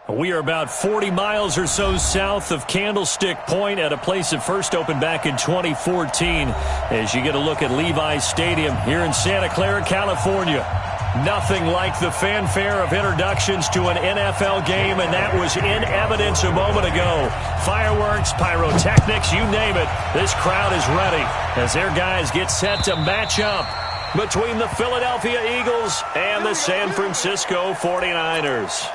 We are about 40 miles or so south of Candlestick Point at a place that first opened back in 2014 as you get a look at Levi's Stadium here in Santa Clara, California. Nothing like the fanfare of introductions to an NFL game, and that was in evidence a moment ago. Fireworks, pyrotechnics, you name it. This crowd is ready as their guys get set to match up between the Philadelphia Eagles and the San Francisco 49ers.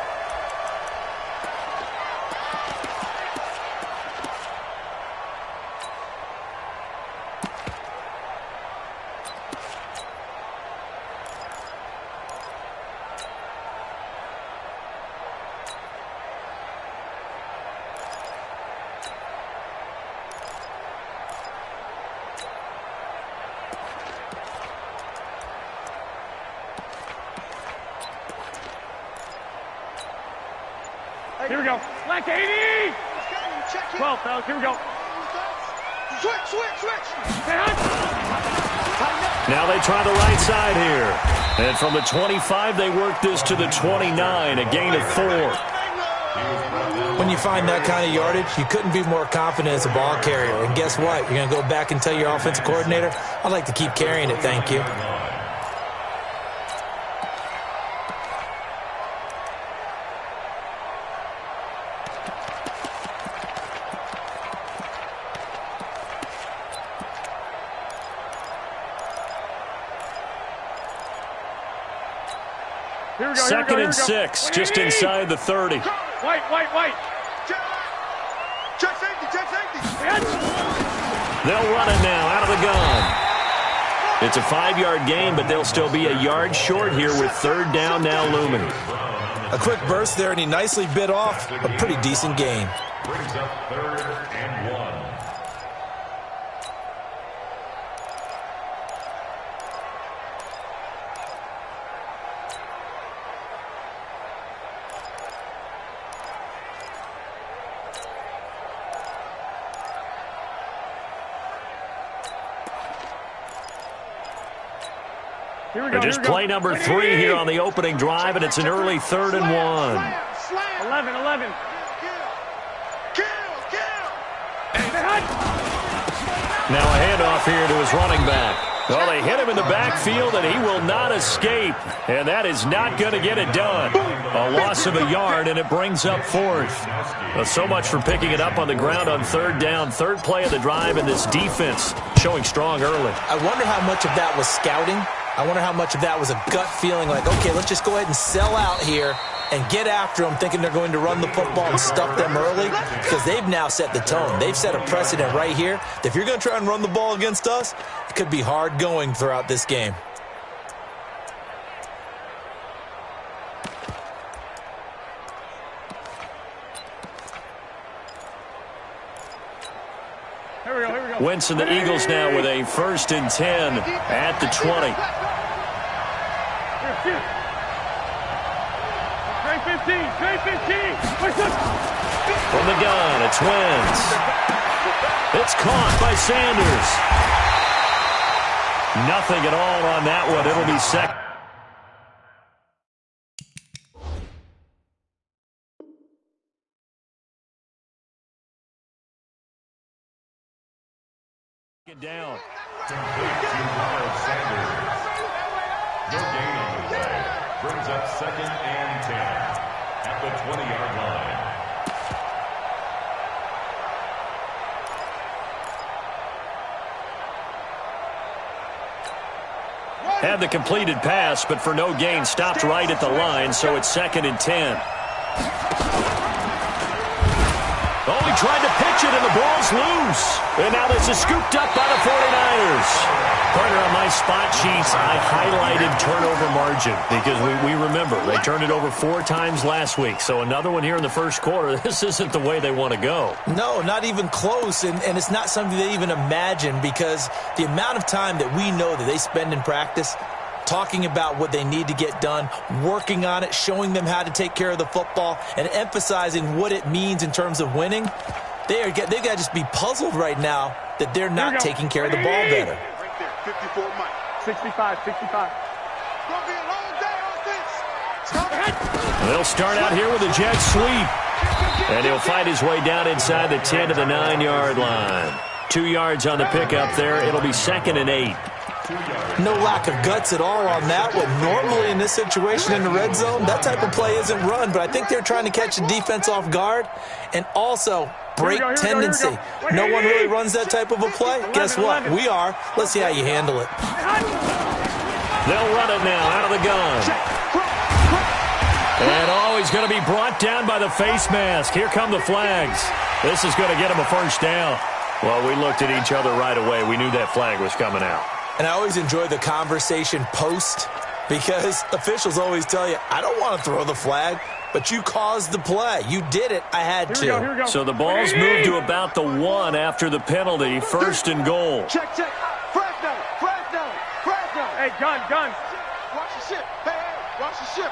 Here we go. Black 80! 12, fellas. Here we go. Switch. Now they try the right side here. And from the 25, they work this to the 29, a gain of 4. When you find that kind of yardage, you couldn't be more confident as a ball carrier. And guess what? You're going to go back and tell your offensive coordinator, I'd like to keep carrying it, thank you. Second and 6, just inside the 30. White. Check safety. They'll run it now out of the gun. It's a 5-yard gain, but they'll still be a yard short here with third down now looming. A quick burst there, and he nicely bit off a pretty decent gain. Brings up 3rd and 1. Just play number 3 here on the opening drive, and it's an early 3rd and 1. 11. Now a handoff here to his running back. Well, they hit him in the backfield, and he will not escape. And that is not going to get it done. A loss of a yard, and it brings up 4th. Well, so much for picking it up on the ground on 3rd down. 3rd play of the drive, and this defense showing strong early. I wonder how much of that was scouting. I wonder how much of that was a gut feeling like, okay, let's just go ahead and sell out here and get after them, thinking they're going to run the football and stuff them early, because they've now set the tone. They've set a precedent right here. If you're going to try and run the ball against us, it could be hard going throughout this game. Here we go. Wentz and the Eagles now with a 1st and 10 at the 20. Trey 15. From the gun, it's Wentz. It's caught by Sanders. Nothing at all on that one. It'll be second. Down. No gain on the play. Brings up 2nd and 10 at the 20-yard line. Had the completed pass, but for no gain, stopped right at the line, so it's 2nd and 10. Oh, he tried to pitch it, and the ball's loose. And now this is scooped up by the 49ers. Partner, on my spot sheets, I highlighted turnover margin because we remember they turned it over 4 times last week. So another one here in the first quarter. This isn't the way they want to go. No, not even close, and it's not something they even imagine, because the amount of time that we know that they spend in practice talking about what they need to get done, working on it, showing them how to take care of the football, and emphasizing what it means in terms of winning. They've got to just be puzzled right now that they're not taking care of the ball better. Right there, 54 Mike. 65. Gonna be a long day on this. They'll start out here with a jet sweep. And he'll fight his way down inside the 10 to the 9-yard line. 2 yards on the pickup there. It'll be 2nd and 8. No lack of guts at all on that one. Normally in this situation in the red zone, that type of play isn't run, but I think they're trying to catch the defense off guard and also break tendency. No one really runs that type of a play. Guess what? We are. Let's see how you handle it. They'll run it now out of the gun. And he's going to be brought down by the face mask. Here come the flags. This is going to get him a first down. Well, we looked at each other right away. We knew that flag was coming out. And I always enjoy the conversation post because officials always tell you, I don't want to throw the flag, but you caused the play. You did it. I had to. Here we go. So the ball's moved to about the 1 after the penalty. 1st and goal. Check. Frag down. Hey, gun. Watch the ship. Hey, watch the ship.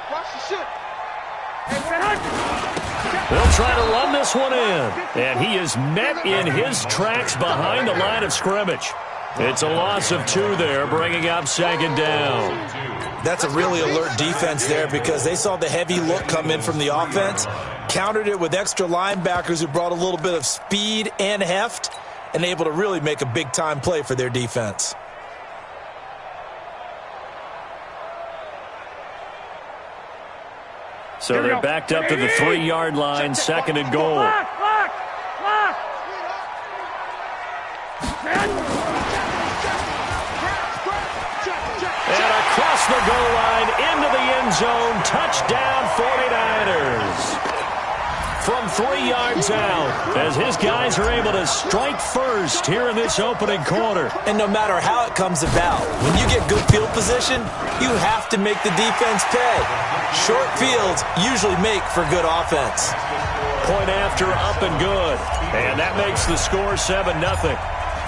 They'll try to run this one in. And he is met in his tracks behind the line of scrimmage. It's a loss of 2 there, bringing up 2nd down. That's a really alert defense there because they saw the heavy look come in from the offense, countered it with extra linebackers who brought a little bit of speed and heft, and able to really make a big-time play for their defense. So they're backed up to the 3-yard line, 2nd and goal. Lock. And across the goal line, into the end zone, touchdown 49ers. From 3 yards out, as his guys are able to strike first here in this opening quarter. And no matter how it comes about, when you get good field position, you have to make the defense pay. Short fields usually make for good offense. Point after, up and good. And that makes the score 7-0.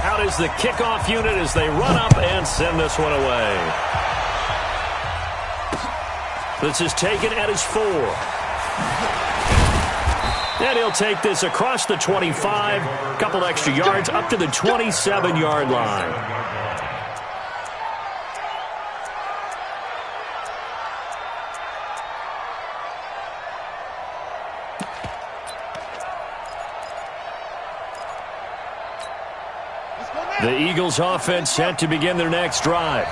Out is the kickoff unit as they run up and send this one away. This is taken at his 4. And he'll take this across the 25, a couple extra yards up to the 27-yard line. The Eagles offense set to begin their next drive.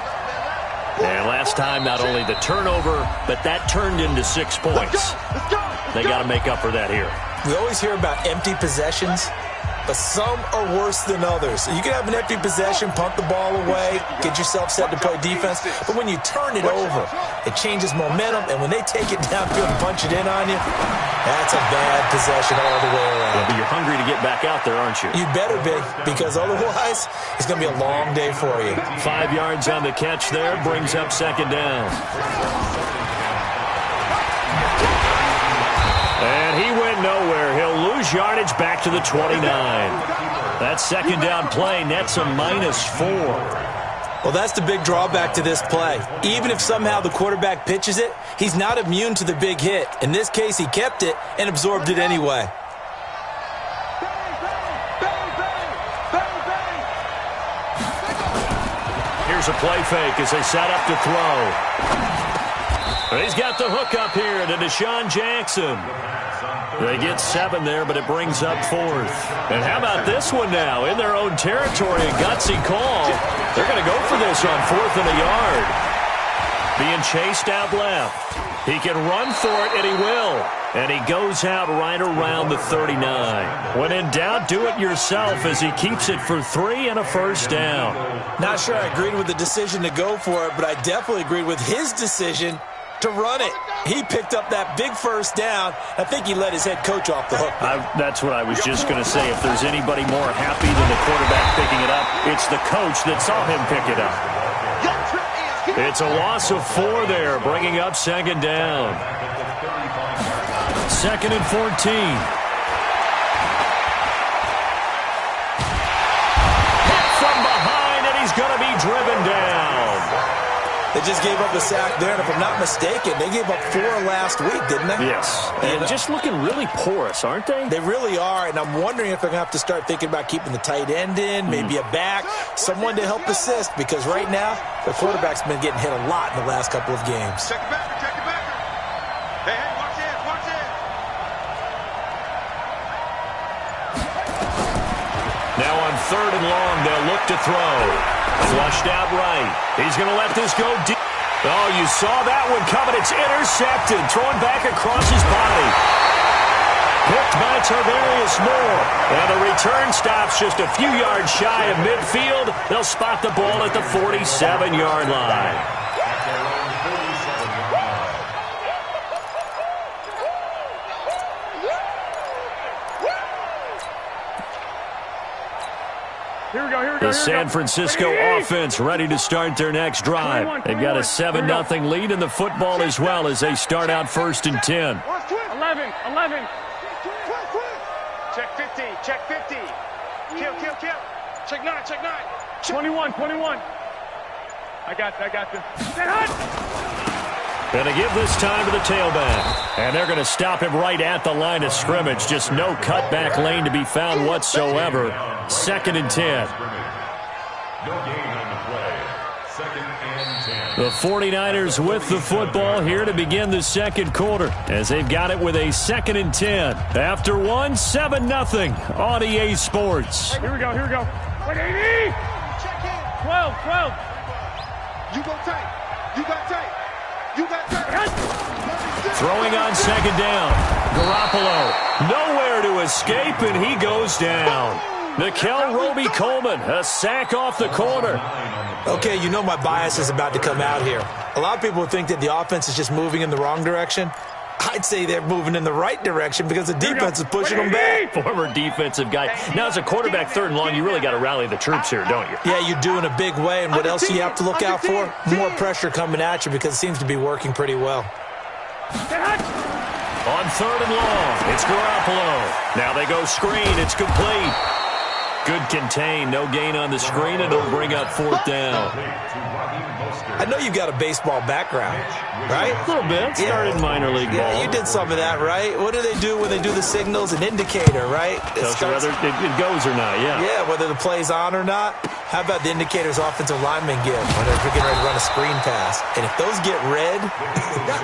And last time, not only the turnover, but that turned into 6 points. They got to make up for that here. We always hear about empty possessions, but some are worse than others. You can have an empty possession, punt the ball away, get yourself set to play defense, but when you turn it over, it changes momentum, and when they take it downfield and punch it in on you, that's a bad possession all the way around. Yeah, but you're hungry to get back out there, aren't you? You better be, because otherwise, it's going to be a long day for you. 5 yards on the catch there, brings up 2nd down. And he went nowhere. He'll lose yardage back to the 29. That 2nd down play nets a -4. Well, that's the big drawback to this play. Even if somehow the quarterback pitches it, he's not immune to the big hit. In this case, he kept it and absorbed it anyway. Here's a play fake as they set up to throw. He's got the hook up here to Deshaun Jackson. They get 7 there, but it brings up 4th. And how about this one now? In their own territory, a gutsy call. They're going to go for this on 4th and a yard. Being chased out left. He can run for it, and he will. And he goes out right around the 39. When in doubt, do it yourself as he keeps it for 3 and a first down. Not sure I agreed with the decision to go for it, but I definitely agreed with his decision to run it. He picked up that big first down. I think he let his head coach off the hook. That's what I was just going to say. If there's anybody more happy than the quarterback picking it up, it's the coach that saw him pick it up. It's a loss of 4 there, bringing up 2nd down. 2nd and 14. Hit from behind, and he's going to be driven down. They just gave up a sack there, and if I'm not mistaken, they gave up 4 last week, didn't they? Yes. And just looking really porous, aren't they? They really are, and I'm wondering if they're going to have to start thinking about keeping the tight end in, maybe a back, someone to help assist, because right now, the quarterback's been getting hit a lot in the last couple of games. Hey, watch this, watch this. Now on 3rd and long, they'll look to throw. Flushed out right. He's going to let this go deep. Oh, you saw that one coming. It's intercepted. Thrown back across his body. Picked by Tarvarius Moore. And the return stops just a few yards shy of midfield. They'll spot the ball at the 47-yard line. Here we go, here we go. The San Francisco offense ready to start their next drive. They've got a 7-0 lead in the football as well as they start out 1st and 10. 11. Check 50, check 50. Kill. Check 9. 21. I got this. Get hot! Going to give this time to the tailback. And they're going to stop him right at the line of scrimmage. Just no cutback lane to be found whatsoever. 2nd and 10. No gain on the play. 2nd and 10. The 49ers with the football here to begin the second quarter as they've got it with a 2nd and 10. After one, 7-0 on EA Sports. Here we go. Wait, 80! 12. You go tight. You got tight. Throwing on 2nd down. Garoppolo nowhere to escape, and he goes down. Nickel Roby-Coleman, a sack off the corner. Okay, you know my bias is about to come out here. A lot of people think that the offense is just moving in the wrong direction. I'd say they're moving in the right direction because the defense is pushing them back. Former defensive guy. Now, as a quarterback 3rd and long, you really got to rally the troops here, don't you? Yeah, you do in a big way. And what else do you have to look out for? More pressure coming at you because it seems to be working pretty well. On 3rd and long, it's Garoppolo. Now they go screen. It's complete. Good contain. No gain on the screen, and it'll bring up 4th down. I know you've got a baseball background, right? A little bit. Started minor league ball. Yeah, you did some of that, right? What do they do when they do the signals? An indicator, right? Tells you whether it goes or not, yeah. Yeah, whether the play's on or not. How about the indicators offensive linemen give when they're getting ready to run a screen pass? And if those get red,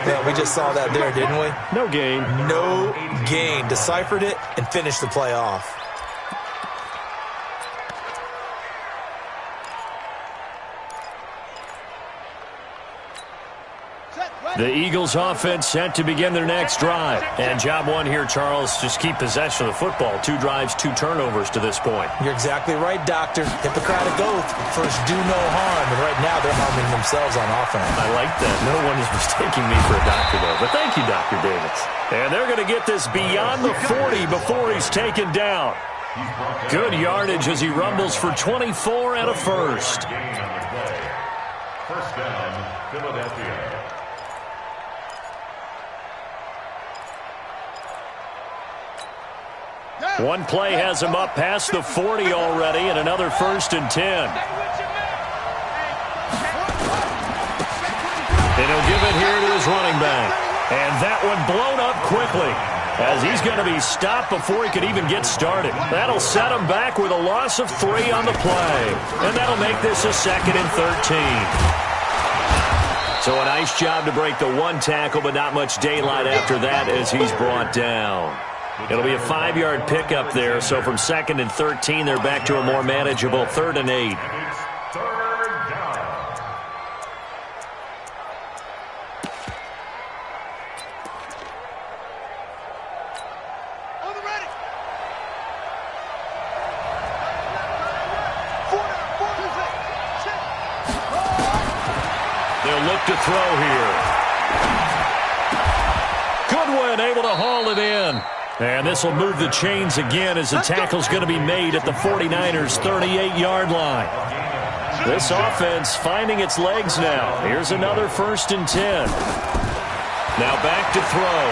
well, we just saw that there, didn't we? No gain. No gain. Deciphered it and finished the play off. The Eagles offense set to begin their next drive. And job one here, Charles, just keep possession of the football. 2 drives, 2 turnovers to this point. You're exactly right, Doctor. Hippocratic oath. First, do no harm. And right now, they're harming themselves on offense. I like that. No one is mistaking me for a doctor, though. But thank you, Dr. Davis. And they're going to get this beyond the 40 before he's taken down. Good yardage as he rumbles for 24 and a first. First down, Philadelphia. One play has him up past the 40 already, and another 1st and 10. And he'll give it here to his running back. And that one blown up quickly as he's going to be stopped before he could even get started. That'll set him back with a loss of 3 on the play. And that'll make this a 2nd and 13. So a nice job to break the 1 tackle, but not much daylight after that as he's brought down. It'll be a 5-yard pickup there, so from 2nd and 13, they're back to a more manageable 3rd and 8. Third down. On the ready. They'll look to throw here. Goodwin able to haul it in. And this will move the chains again as the tackle's going to be made at the 49ers' 38-yard line. This offense finding its legs now. Here's another 1st and 10. Now back to throw.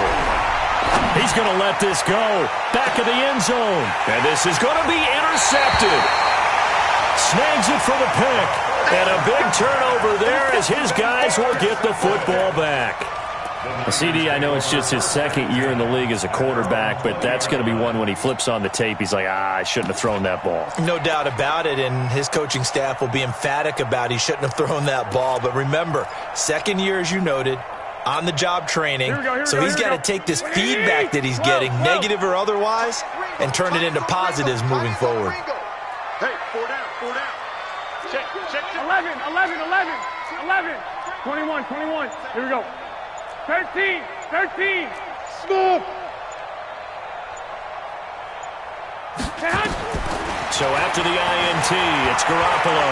He's going to let this go. Back of the end zone. And this is going to be intercepted. Snags it for the pick. And a big turnover there as his guys will get the football back. CD, I know it's just his 2nd year in the league as a quarterback, but that's going to be one when he flips on the tape. He's like, I shouldn't have thrown that ball. No doubt about it, and his coaching staff will be emphatic about he shouldn't have thrown that ball. But remember, 2nd year, as you noted, on-the-job training. So he's got to take this feedback that he's getting, negative or otherwise, and turn it into positives moving forward. Hey, 4 down, 4 down. Check. 11. 21. Here we go. 13. Smooth. So after the INT, it's Garoppolo.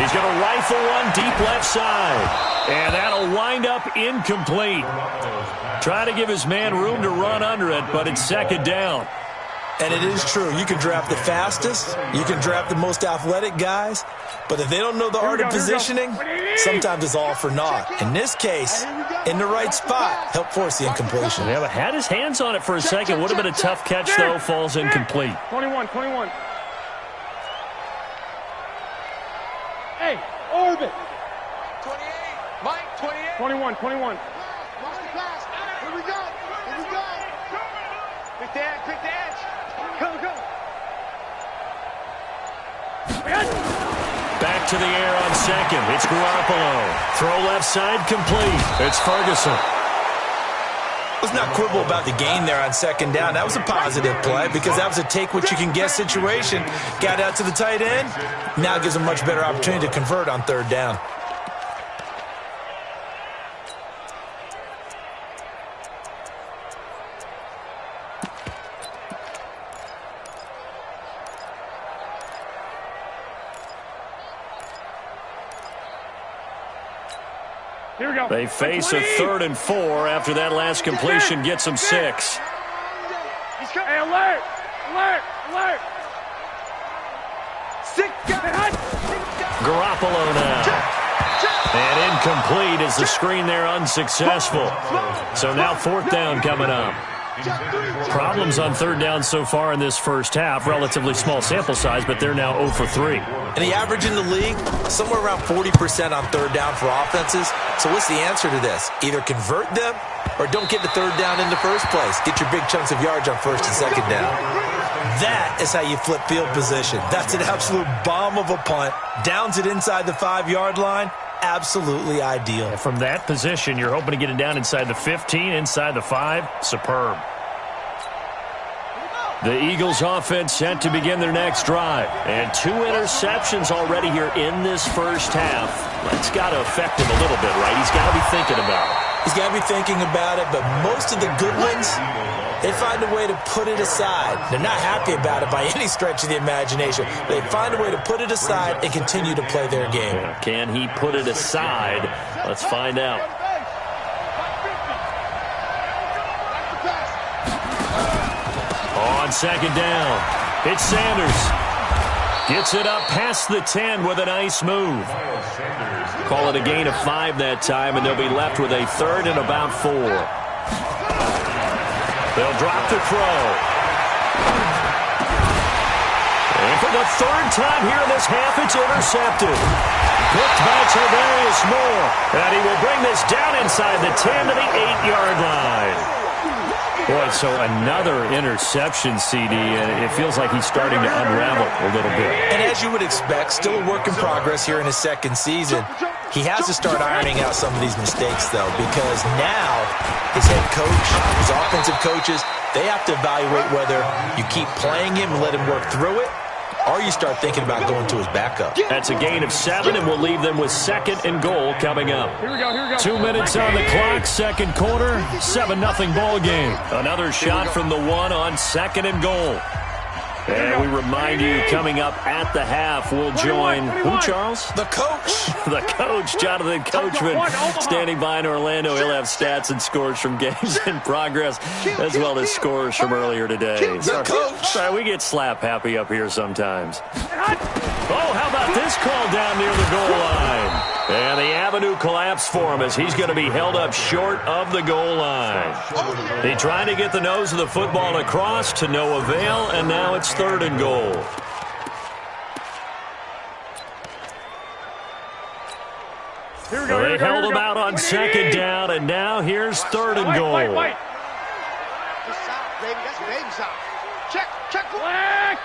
He's going to rifle one deep left side. And that'll wind up incomplete. Trying to give his man room to run under it, but it's second down. And it is true. You can draft the fastest. You can draft the most athletic guys. But if they don't know the art of positioning, sometimes it's all for naught. In this case, in the right spot, help force the incompletion. Yeah, but had his hands on it for a second. Would have been a tough catch, though. Falls incomplete. 21. Hey, orbit. 28. Mike, 28. 21. Watch the pass. Here we go. Quick the edge. Go. Back to the air on second. It's Garoppolo. Throw left side complete. It's Ferguson. Let's not quibble about the gain there on second down. That was a positive play because that was a take-what-you-can-get situation. Got out to the tight end. Now gives a much better opportunity to convert on third down. Here we go. They face a 3rd and 4 after that last completion gets them 6. Hey, alert! Garoppolo now. And incomplete as the screen there unsuccessful. So now 4th down coming up. Problems on third down so far in this first half. Relatively small sample size, but they're now 0 for 3. And the average in the league, somewhere around 40% on third down for offenses. So what's the answer to this? Either convert them or don't get the third down in the first place. Get your big chunks of yards on first and second down. That is how you flip field position. That's an absolute bomb of a punt. Downs it inside the 5-yard line. Absolutely ideal. From that position, you're hoping to get it down inside the 15, inside the 5. Superb. The Eagles offense set to begin their next drive. And 2 interceptions already here in this first half. That's got to affect him a little bit, right? He's got to be thinking about it. He's got to be thinking about it, but most of the good ones, they find a way to put it aside. They're not happy about it by any stretch of the imagination. They find a way to put it aside and continue to play their game. Yeah, can he put it aside? Let's find out. On second down, it's Sanders. Gets it up past the 10 with a nice move. Call it a gain of 5 that time, and they'll be left with a 3rd and about 4. They'll drop the throw. And for the 3rd time here in this half, it's intercepted. Picked by Tavarius Moore. And he will bring this down inside the 10 to the 8-yard line. Boy, so another interception, CD, and it feels like he's starting to unravel a little bit. And as you would expect, still a work in progress here in his second season. He has to start ironing out some of these mistakes, though, because now his head coach, his offensive coaches, they have to evaluate whether you keep playing him and let him work through it, or you start thinking about going to his backup. That's a gain of 7, and we'll leave them with 2nd and goal coming up. Here we go. 2 minutes on the clock, second quarter, 7-0 ball game. Another shot from the 1 on 2nd and goal. And we remind you, coming up at the half, we'll join, who, Charles? The coach. The coach, Jonathan Coachman, standing by in Orlando. He'll have stats and scores from games in progress, as well as scores from earlier today. The coach. Sorry, we get slap happy up here sometimes. Oh, how about this call down near the goal line? And the avenue collapsed for him as he's going to be held up short of the goal line. He tried to get the nose of the football across to no avail, and now it's 3rd and goal. They held him out on 2nd down, and now here's 3rd and goal. This side, baby. That's baby side. Check. Black.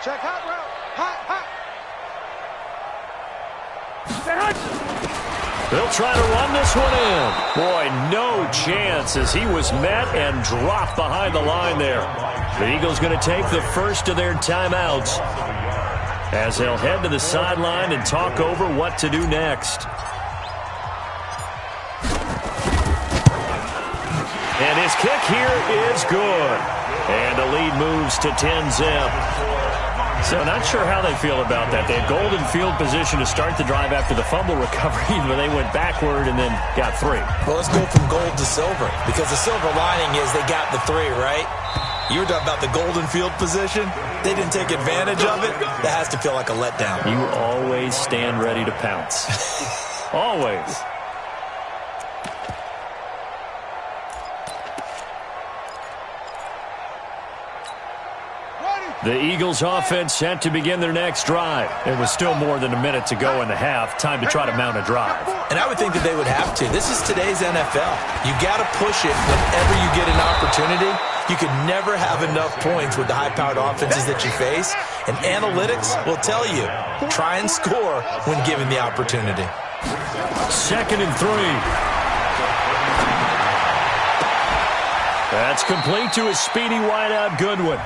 Check hot route. Hot. They'll try to run this one in. Boy, no chance as he was met and dropped behind the line there. The Eagles going to take the first of their timeouts as they'll head to the sideline and talk over what to do next. And his kick here is good. And the lead moves to 10-zip. So not sure how they feel about that. They had golden field position to start the drive after the fumble recovery, but they went backward and then got 3. Well, let's go from gold to silver, because the silver lining is they got the 3, right? You were talking about the golden field position. They didn't take advantage of it. That has to feel like a letdown. You always stand ready to pounce. Always. The Eagles offense set to begin their next drive. It was still more than a minute to go in the half. Time to try to mount a drive. And I would think that they would have to. This is today's NFL. You got to push it whenever you get an opportunity. You could never have enough points with the high-powered offenses that you face. And analytics will tell you, try and score when given the opportunity. 2nd and 3. That's complete to a speedy wideout Goodwin.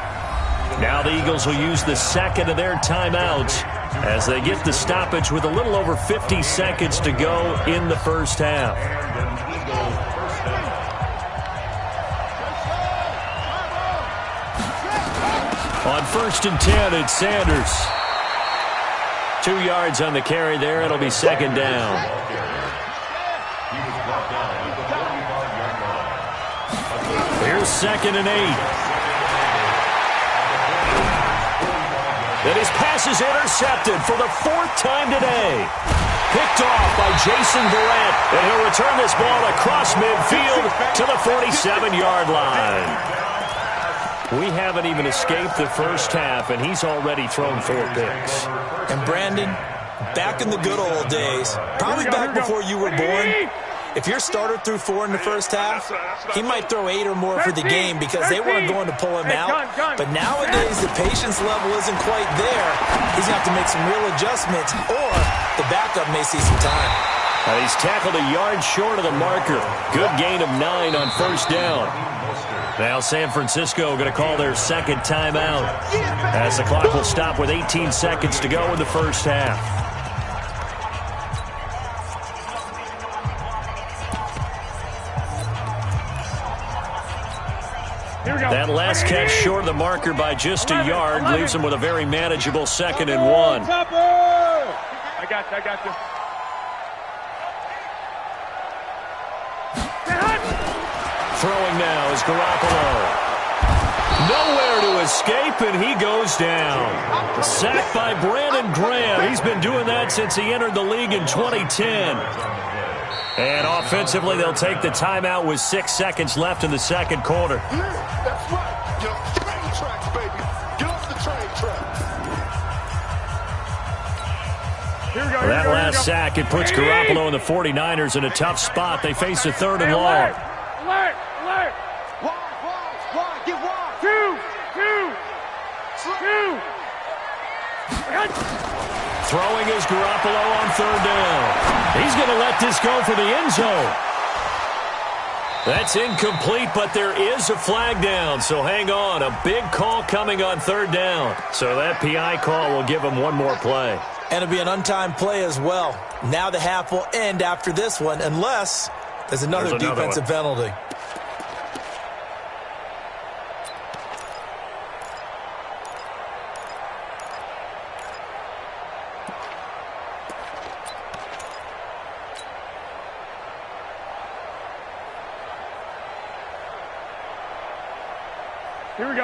Now the Eagles will use the second of their timeouts as they get the stoppage with a little over 50 seconds to go in the first half. On 1st and 10, it's Sanders. 2 yards on the carry there. It'll be 2nd down. Here's 2nd and 8. And his pass is intercepted for the 4th time today. Picked off by Jason Verrett. And he'll return this ball across midfield to the 47-yard line. We haven't even escaped the first half, and he's already thrown 4 picks. And Brandon, back in the good old days, probably back before you were born, if your starter threw 4 in the first half, he might throw 8 or more for the game because they weren't going to pull him out. But nowadays, the patience level isn't quite there. He's going to have to make some real adjustments, or the backup may see some time. He's tackled a yard short of the marker. Good gain of 9 on 1st down. Now San Francisco going to call their 2nd timeout as the clock will stop with 18 seconds to go in the first half. That last catch short of the marker by just a yard leaves him with a very manageable 2nd and 1. I got you. Throwing now is Garoppolo. Nowhere to escape, and he goes down. Sacked by Brandon Graham. He's been doing that since he entered the league in 2010. And offensively, they'll take the timeout with 6 seconds left in the 2nd quarter. That's right. Get off the train tracks, baby. Get off the train tracks. That last sack, it puts Garoppolo and the 49ers in a tough spot. They face a 3rd and long. Alert! Wide, get wide. 2. Throwing is Garoppolo on 3rd down. He's going to let this go for the end zone. That's incomplete, but there is a flag down, so hang on. A big call coming on 3rd down. So that PI call will give him one more play. And it'll be an untimed play as well. Now the half will end after this one, unless there's another defensive penalty.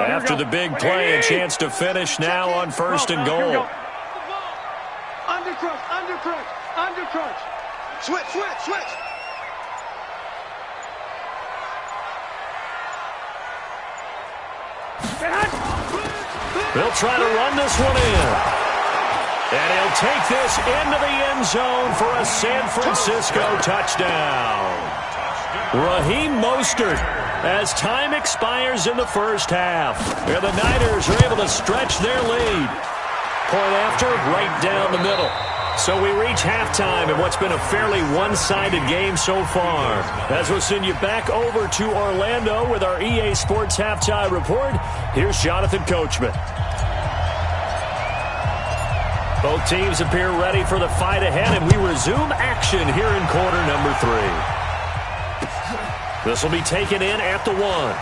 After the big play, a chance to finish now on 1st and goal. Undercrunch. Switch. They'll try to run this one in. And he'll take this into the end zone for a San Francisco touchdown. Raheem Mostert, as time expires in the first half. And the Niners are able to stretch their lead. Point after, right down the middle. So we reach halftime in what's been a fairly one-sided game so far. As we'll send you back over to Orlando with our EA Sports Halftime Report, here's Jonathan Coachman. Both teams appear ready for the fight ahead, and we resume action here in quarter number 3. This will be taken in at the 1.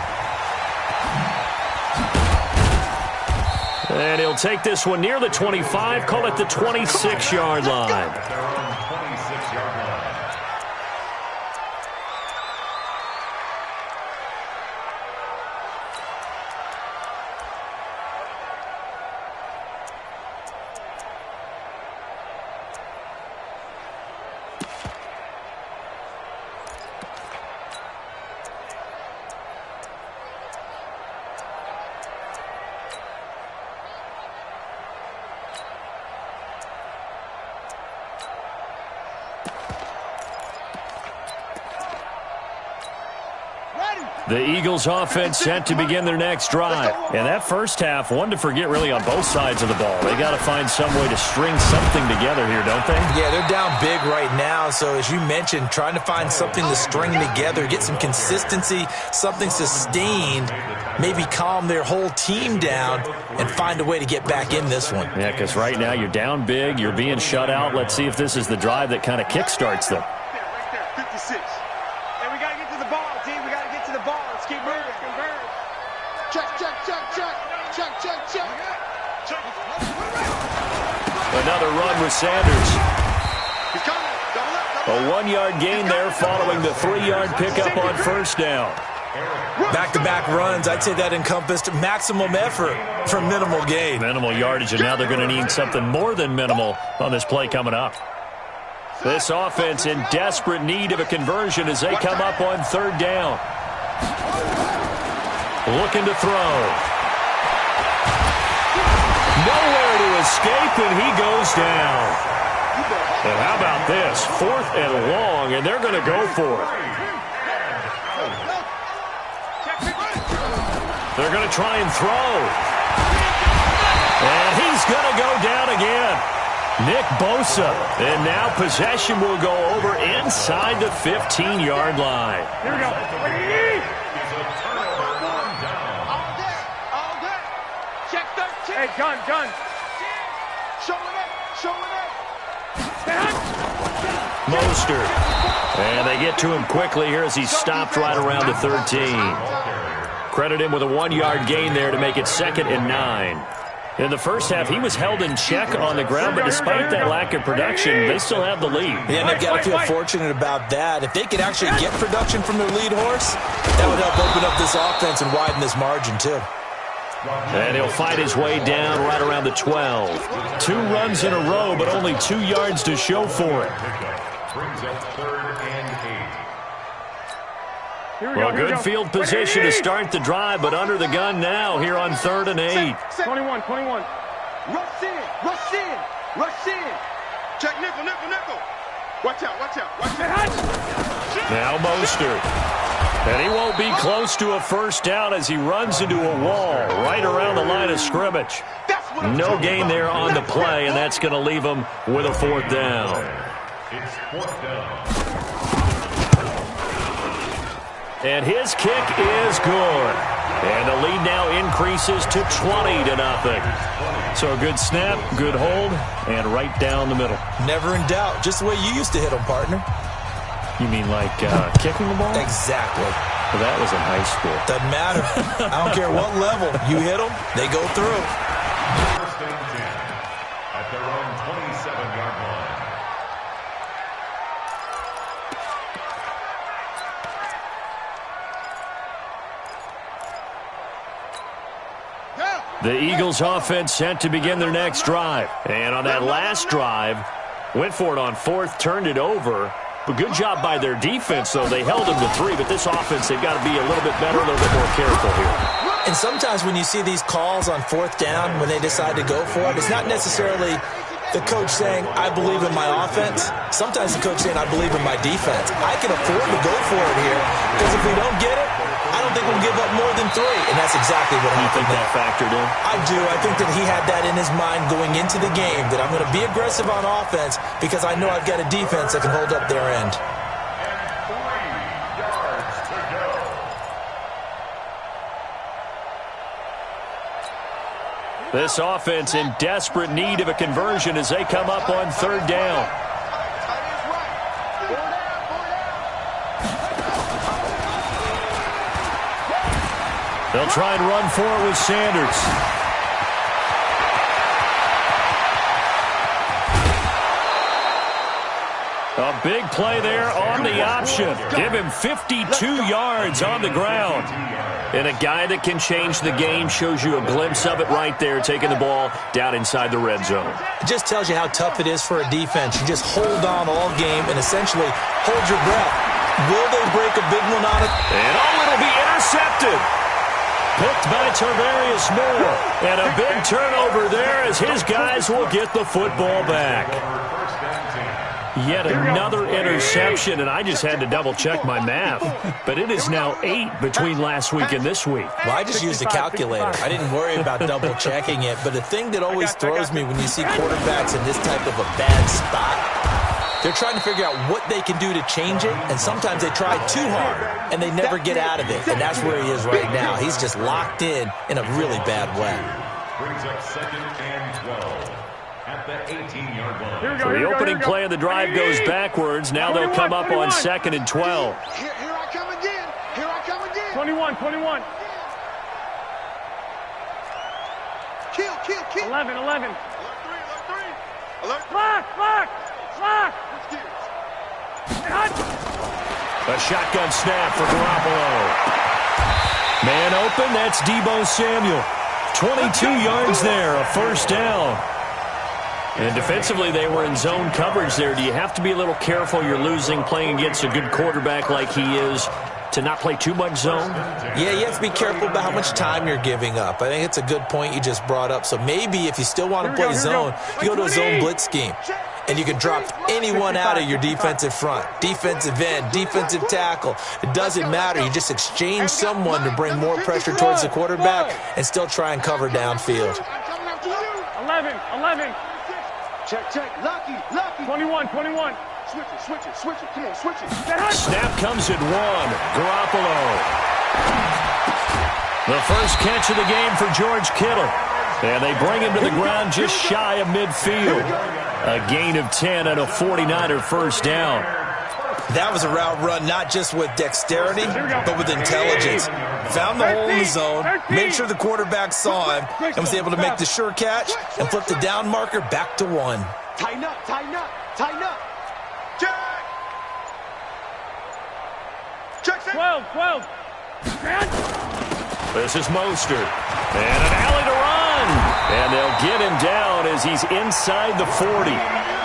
And he'll take this one near the 25, call it the 26-yard line. The Eagles offense set to begin their next drive. And that first half, one to forget really on both sides of the ball. They got to find some way to string something together here, don't they? Yeah, they're down big right now. So as you mentioned, trying to find something to string together, get some consistency, something sustained, maybe calm their whole team down and find a way to get back in this one. Yeah, because right now you're down big, you're being shut out. Let's see if this is the drive that kind of kickstarts them. Right there, 56. And we got to get to the ball, team. We got to get to the ball. Let's keep moving. Check, check, check, check. Check, check, check. Another run with Sanders. He's coming. Double up. A 1-yard gain there following the 3-yard pickup on first down. Back-to-back runs, I'd say that encompassed maximum effort for minimal gain. Minimal yardage, and now they're going to need something more than minimal on this play coming up. This offense in desperate need of a conversion as they come up on third down. Looking to throw. Nowhere to escape, and he goes down. And how about this? 4th and long, and they're going to go for it. They're going to try and throw. And he's going to go down again. Nick Bosa. And now possession will go over inside the 15-yard line. Here we go. All day. Check 13. Hey, gun. Showing up. Mostert. And they get to him quickly here as he's stopped right around the 13. Credit him with a 1-yard gain there to make it 2nd and 9. In the first half, he was held in check on the ground, but despite that lack of production, they still have the lead. Yeah, and they've got to feel fortunate about that. If they could actually get production from their lead horse, that would help open up this offense and widen this margin, too. And he'll fight his way down right around the 12. 2 runs in a row, but only 2 yards to show for it. Brings up 3rd and 8. Well, good field position to start the drive, but under the gun now here on 3rd and 8. 21. Rush in. Check nickel. Watch out. Now Mostert. And he won't be close to a first down as he runs into a wall right around the line of scrimmage. No gain there on the play, and that's going to leave him with a 4th down. It's 4th down. And his kick is good. And the lead now increases to 20-0. So a good snap, good hold, and right down the middle. Never in doubt. Just the way you used to hit them, partner. You mean like kicking the ball? Exactly. Well, that was in high school. Doesn't matter. I don't care what level. You hit them, they go through. 1st and 10 at their own 27-yard line. The Eagles offense set to begin their next drive. And on that last drive, went for it on 4th, turned it over. But good job by their defense, though. They held them to 3, but this offense, they've got to be a little bit better, a little bit more careful here. And sometimes when you see these calls on 4th down, when they decide to go for it, it's not necessarily the coach saying, I believe in my offense. Sometimes the coach saying, I believe in my defense. I can afford to go for it here because if we don't get it, I don't think we'll give up more than 3. And that's that's exactly what happened. You think that factored in? I do. I think that he had that in his mind going into the game, that I'm going to be aggressive on offense because I know I've got a defense that can hold up their end. This offense in desperate need of a conversion as they come up on third down. They'll try and run for it with Sanders. A big play there on the option. Give him 52 yards on the ground. And a guy that can change the game shows you a glimpse of it right there, taking the ball down inside the red zone. It just tells you how tough it is for a defense. You just hold on all game and essentially hold your breath. Will they break a big one on it? And it'll be intercepted. Picked by Tarvarius Moore. And a big turnover there as his guys will get the football back. Yet another interception, and I just had to double-check my math. But it is now 8 between last week and this week. Well, I just used a calculator. I didn't worry about double-checking it. But the thing that always throws me when you see quarterbacks in this type of a bad spot, they're trying to figure out what they can do to change it, and sometimes they try too hard, and they never get out of it. And that's where he is right now. He's just locked in a really bad way. Brings up 2nd and 12 at the 18-yard line. So the opening play of the drive goes backwards. Now they'll come up on 2nd and 12. Here I come again. Here I come again. 21. Kill. 11. Alert 3. Alert 3. Block. A shotgun snap for Garoppolo. Man open, that's Deebo Samuel. 22 yards there, a first down. And defensively, they were in zone coverage there. Do you have to be a little careful? You're losing, playing against a good quarterback like he is, to not play too much zone? Yeah, you have to be careful about how much time you're giving up. I think it's a good point you just brought up. So maybe if you still want to play zone, you go to a zone blitz scheme. And you can drop anyone out of your defensive front. Defensive end, defensive tackle. It doesn't matter. You just exchange someone to bring more pressure towards the quarterback and still try and cover downfield. 11. Check. Lucky. 21. Switch it. Come on, switch it. Snap comes at 1. Garoppolo. The first catch of the game for George Kittle. And they bring him to the ground just shy of midfield. A gain of 10 and a 49er first down. That was a route run not just with dexterity, but with intelligence. Found the hole in the zone, made sure the quarterback saw him, and was able to make the sure catch and flip the down marker back to 1. Tighten up. Check. 12. This is Mostert. And an alley to run. And they'll get him down as he's inside the 40.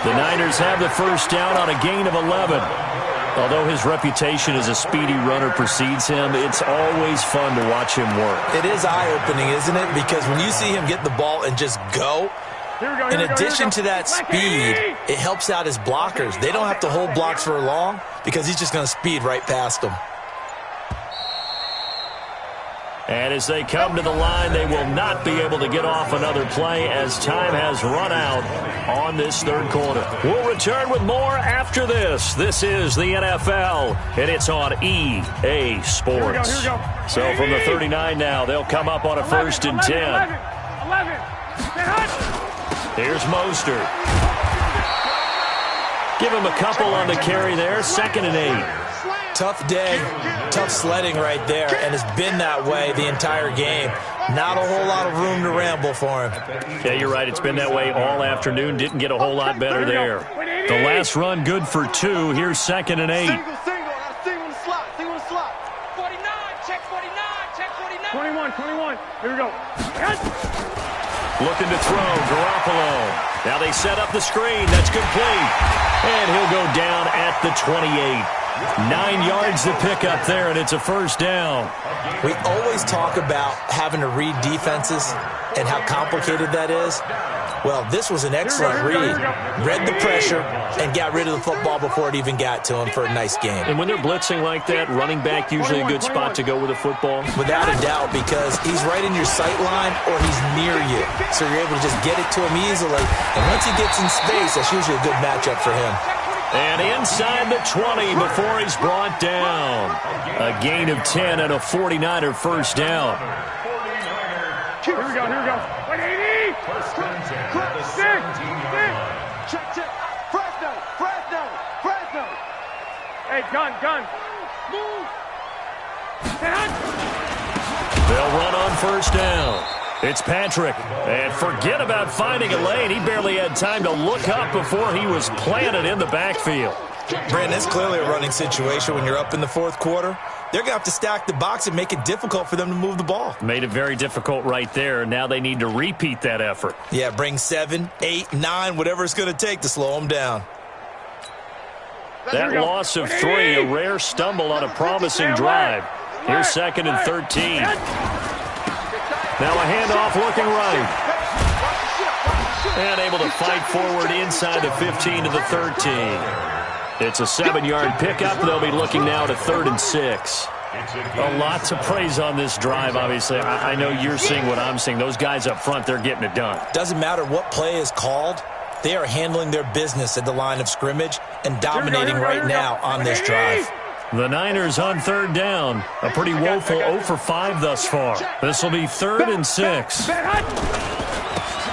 The Niners have the first down on a gain of 11. Although his reputation as a speedy runner precedes him, it's always fun to watch him work. It is eye-opening, isn't it? Because when you see him get the ball and just go, in addition to that speed, it helps out his blockers. They don't have to hold blocks for long because he's just going to speed right past them. And as they come to the line, they will not be able to get off another play as time has run out on this third quarter. We'll return with more after this. This is the NFL, and it's on EA Sports. Here we go. So from the 39 now, they'll come up on a 1st and 10. 11. Here's Mostert. Give him a couple on the carry there. 2nd and 8. Tough day, tough sledding right there, and it's been that way the entire game. Not a whole lot of room to ramble for him. Yeah, you're right. It's been that way all afternoon. Didn't get a whole lot better there. The last run good for 2. Here's 2nd and 8. Single. Single on the slot. 49. Check 49. 21. Here we go. Looking to throw, Garoppolo. Now they set up the screen. That's complete. And he'll go down at the 28. 9 yards to pick up there, and it's a first down. We always talk about having to read defenses and how complicated that is. Well, this was an excellent read. Read the pressure and got rid of the football before it even got to him for a nice game. And when they're blitzing like that, running back usually a good spot to go with the football? Without a doubt, because he's right in your sight line or he's near you. So you're able to just get it to him easily. And once he gets in space, that's usually a good matchup for him. And inside the 20 before he's brought down. A gain of 10 and a 49er first down. Here we go. 180. Stick. Check. Fresno. Hey, gun. Move. They'll run on first down. It's Patrick. And forget about finding a lane. He barely had time to look up before he was planted in the backfield. Brandon, it's clearly a running situation when you're up in the fourth quarter. They're going to have to stack the box and make it difficult for them to move the ball. Made it very difficult right there. Now they need to repeat that effort. Yeah, bring 7, 8, 9, whatever it's going to take to slow them down. That loss of 3, a rare stumble on a promising drive. Here's 2nd and 13. Now a handoff looking right. And able to fight forward inside the 15 to the 13. It's a 7-yard pickup. They'll be looking now to 3rd and 6. A lot to praise on this drive, obviously. I know you're seeing what I'm seeing. Those guys up front, they're getting it done. Doesn't matter what play is called. They are handling their business at the line of scrimmage and dominating right now on this drive. The Niners on 3rd down. A pretty woeful 0 for 5 thus far. This will be 3rd and 6.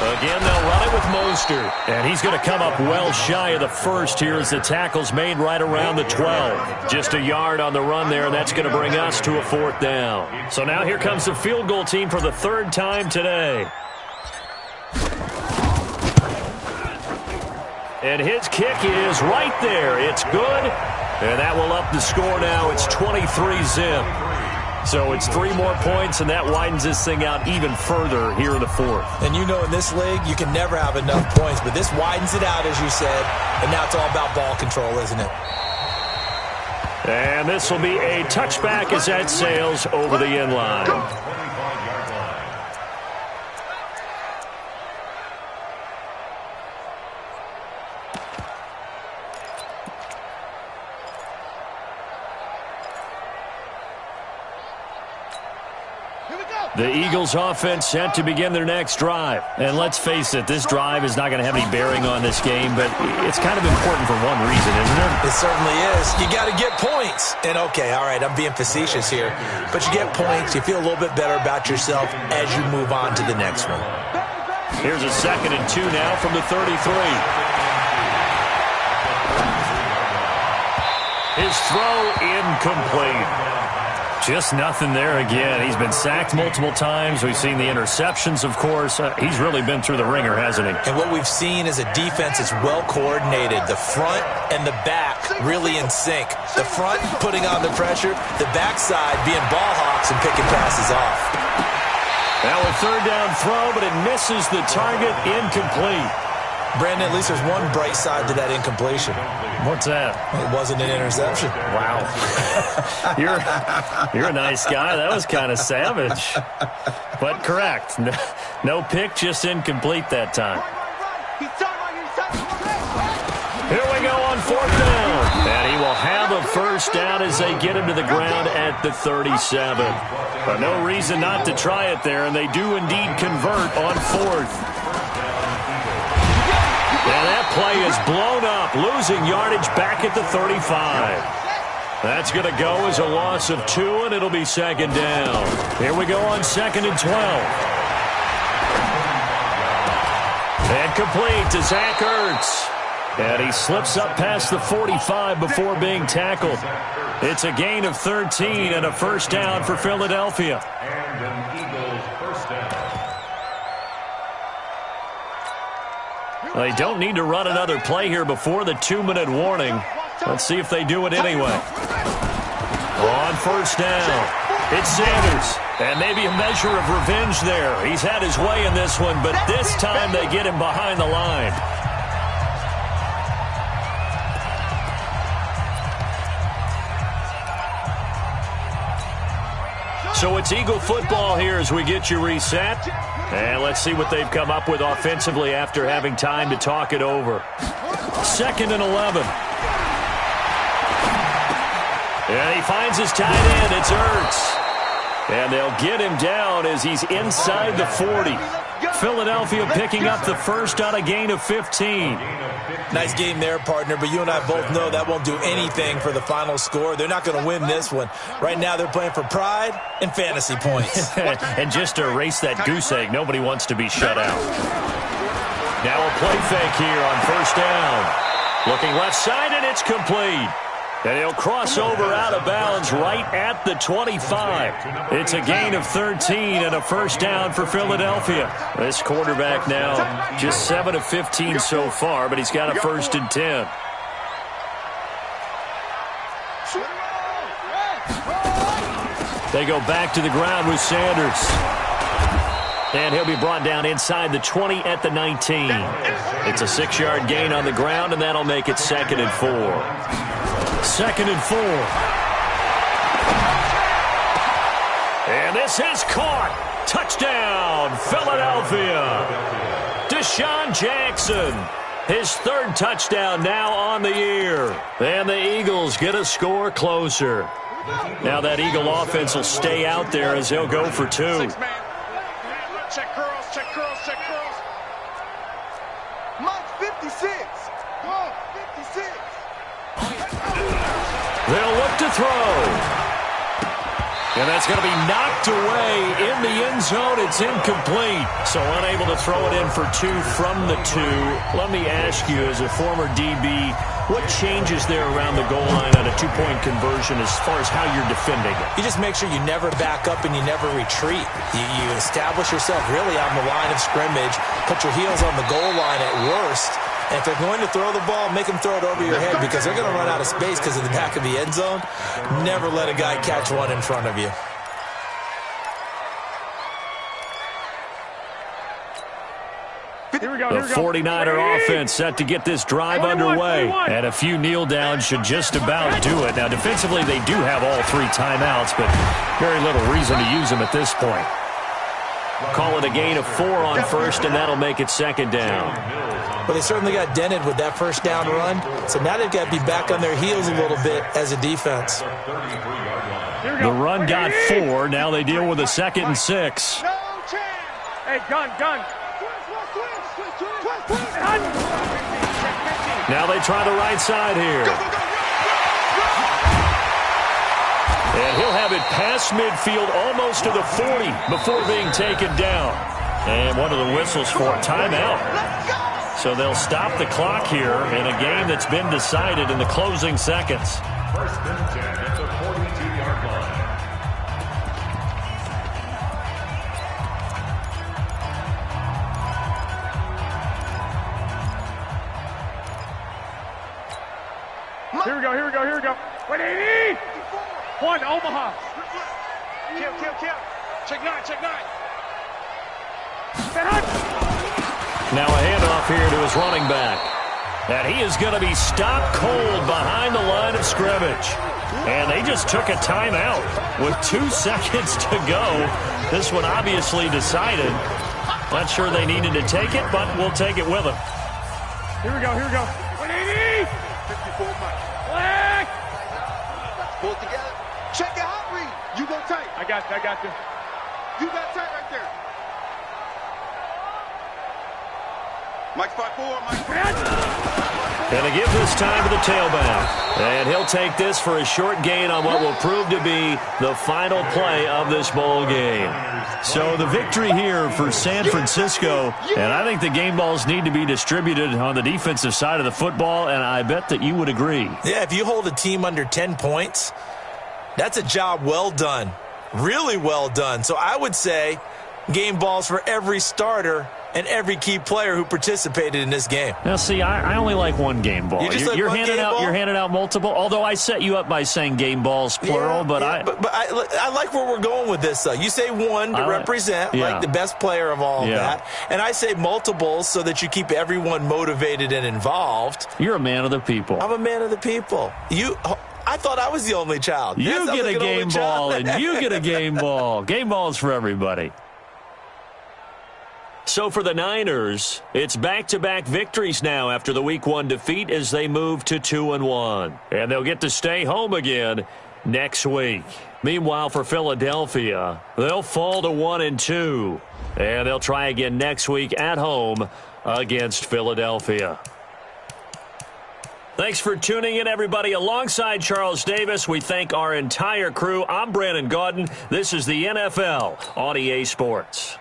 Again, they'll run it with Mostert. And he's going to come up well shy of the first here as the tackle's made right around the 12. Just a yard on the run there, and that's going to bring us to a 4th down. So now here comes the field goal team for the 3rd time today. And his kick is right there. It's good. And that will up the score now. It's 23-zip. So it's 3 more points, and that widens this thing out even further here in the 4th. And you know in this league, you can never have enough points, but this widens it out, as you said, and now it's all about ball control, isn't it? And this will be a touchback as that sails over the end line. The Eagles offense set to begin their next drive. And let's face it, this drive is not going to have any bearing on this game, but it's kind of important for one reason, isn't it? It certainly is. You got to get points. And okay, all right, I'm being facetious here, but you get points, you feel a little bit better about yourself as you move on to the next one. Here's a 2nd and 2 now from the 33. His throw incomplete. Just nothing there again. He's been sacked multiple times. We've seen the interceptions, of course. He's really been through the ringer, hasn't he? And what we've seen is a defense that's well coordinated. The front and the back really in sync. The front putting on the pressure, the backside being ball hawks and picking passes off. Now a 3rd down throw, but it misses the target, incomplete. Brandon, at least there's one bright side to that incompletion. What's that? It wasn't an interception. Wow. You're a nice guy. That was kind of savage. But correct. No pick, just incomplete that time. Here we go on 4th down. And he will have a first down as they get him to the ground at the 37. But no reason not to try it there, and they do indeed convert on 4th. And that play is blown up, losing yardage back at the 35. That's going to go as a loss of 2, and it'll be 2nd down. Here we go on 2nd and 12. And complete to Zach Ertz. And he slips up past the 45 before being tackled. It's a gain of 13 and a first down for Philadelphia. And an Eagles first down. They don't need to run another play here before the 2-minute warning. Let's see if they do it anyway. On first down, it's Sanders. And maybe a measure of revenge there. He's had his way in this one, but this time they get him behind the line. So it's Eagle football here as we get you reset. And let's see what they've come up with offensively after having time to talk it over. 2nd and 11. And he finds his tight end. It's Ertz. And they'll get him down as he's inside the 40. Philadelphia picking up the first on a gain of 15. Nice game there, partner, but you and I both know that won't do anything for the final score. They're not going to win this one. Right now they're playing for pride and fantasy points. And just to erase that goose egg, nobody wants to be shut out. Now a play fake here on 1st down. Looking left side, and it's complete. And he'll cross over out of bounds right at the 25. It's a gain of 13 and a 1st down for Philadelphia. This quarterback now just 7 of 15 so far, but he's got a 1st and 10. They go back to the ground with Sanders. And he'll be brought down inside the 20 at the 19. It's a 6-yard gain on the ground, and that'll make it 2nd and 4. 2nd and 4. And this is caught. Touchdown, Philadelphia. Deshaun Jackson. His 3rd touchdown now on the year. And the Eagles get a score closer. Now that Eagle offense will stay out there as he'll go for 2. Check curls, check curls, check curls. Mike 56. Whoa, 56. They'll look to throw. And that's going to be knocked away in the end zone. It's incomplete. So unable to throw it in for 2 from the 2. Let me ask you, as a former DB, what changes there around the goal line on a 2-point conversion as far as how you're defending it? You just make sure you never back up and you never retreat. You establish yourself really on the line of scrimmage, put your heels on the goal line at worst. And if they're going to throw the ball, make them throw it over your head because they're going to run out of space because of the back of the end zone. Never let a guy catch one in front of you. The 49er offense set to get this drive underway. And a few kneel downs should just about do it. Now, defensively, they do have all 3 timeouts, but very little reason to use them at this point. Call it a gain of 4 on 1st, and that'll make it 2nd down. Well, they certainly got dented with that 1st down run. So now they've got to be back on their heels a little bit as a defense. The run got 4. Now they deal with a 2nd and 6. Hey, gun. Now they try the right side here. And he'll have it past midfield almost to the 40 before being taken down. And one of the whistles for a timeout. So they'll stop the clock here in a game that's been decided in the closing seconds. 1st and 10 at the 42-yard line. Here we go. 180. 1, Omaha. Kill. Check 9. Now a handoff here to his running back. And he is going to be stopped cold behind the line of scrimmage. And they just took a timeout with 2 seconds to go. This one obviously decided. Not sure they needed to take it, but we'll take it with them. Here we go. 180. 54 Mike. Black. Pull it together. Check your hot read. You go tight. I got you. You got tight right there. Mike's 5-4. Mike's 5-4. Going to give this time to the tailback. And he'll take this for a short gain on what will prove to be the final play of this ball game. So the victory here for San Francisco, and I think the game balls need to be distributed on the defensive side of the football, and I bet that you would agree. Yeah, if you hold a team under 10 points, that's a job well done. Really well done. So I would say game balls for every starter and every key player who participated in this game. Now, see, I only like one game ball. You're handing out multiple. Although I set you up by saying game balls plural, but I like where we're going with this. Though you say one to represent like the best player of all of that, and I say multiples so that you keep everyone motivated and involved. You're a man of the people. I'm a man of the people. I thought I was the only child. You get a game ball, and you get a game ball. Game balls for everybody. So for the Niners, it's back-to-back victories now after the Week 1 defeat as they move to 2-1. And they'll get to stay home again next week. Meanwhile, for Philadelphia, they'll fall to 1-2. And they'll try again next week at home against Philadelphia. Thanks for tuning in, everybody. Alongside Charles Davis, we thank our entire crew. I'm Brandon Gaudin. This is the NFL on EA Sports.